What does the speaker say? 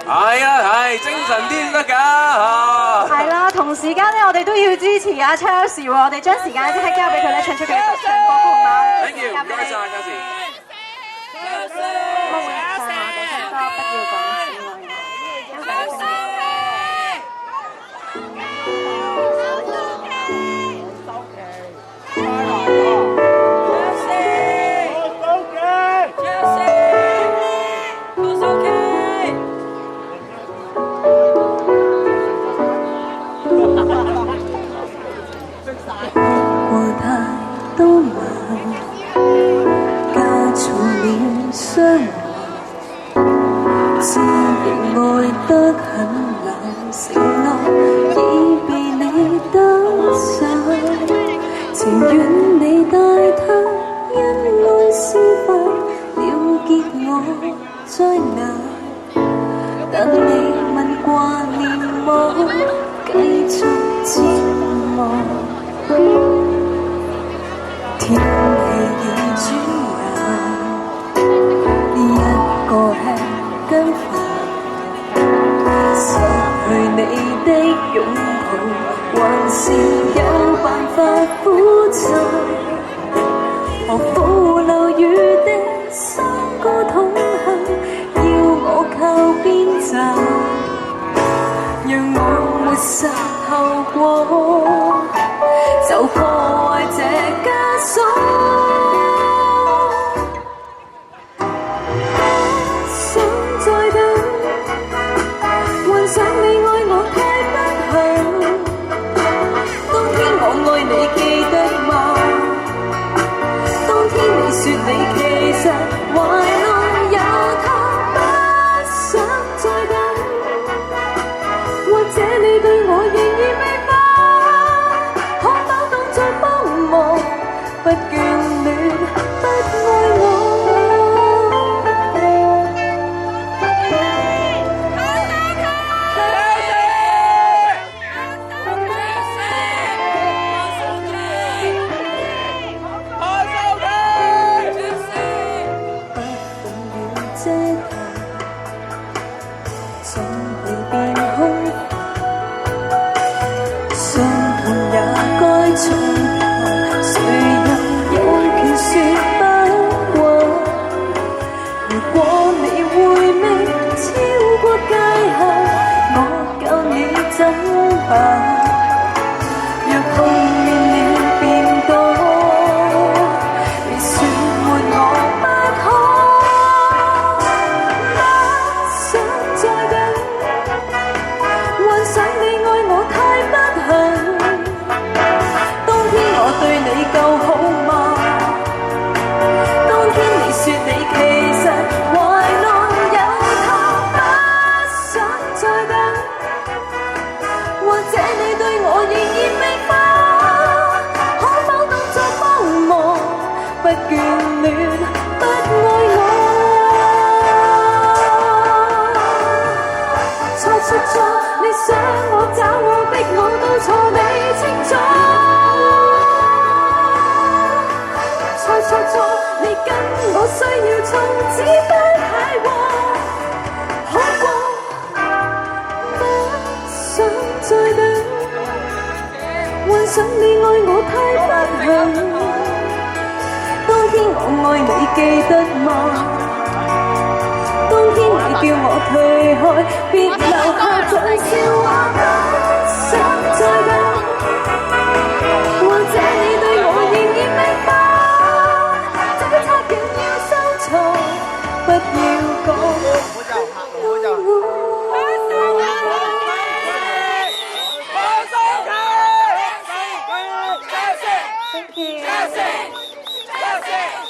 係啊，係精神啲先得㗎嚇。係啦，同時間咧，我哋都要支持阿 Chelsea 喎，我哋將時間即刻交俾佢咧，唱出佢嘅獨唱歌曲嘛。 Thank you，唔該晒 Chelsea。我會唱我嘅新歌，不要講只愛我。交俾佢。過太多晚，加重了傷害，自認愛得很冷，承諾已被你得手，情願你帶他因愛消費了結我災難，但你問掛念我，繼續折磨。天氣已轉冷，一個吃緊飯，失去你的擁抱，還是有辦法苦撐。何苦留餘的三個痛恨，要我靠邊站，讓我沒實後果。就破壞這枷鎖，想再等，幻想你愛我太不幸。當天我愛你記得嗎？當天你說你其實懷內有他，不想再等，或者你對我仍然未明。不眷戀，不愛我。想你愛我太不幸，當天我愛你記得嗎？當天你叫我退開，別留下像笑話，不想再等，或者你對我仍然明白，這責任要收藏，不要講。Thank you.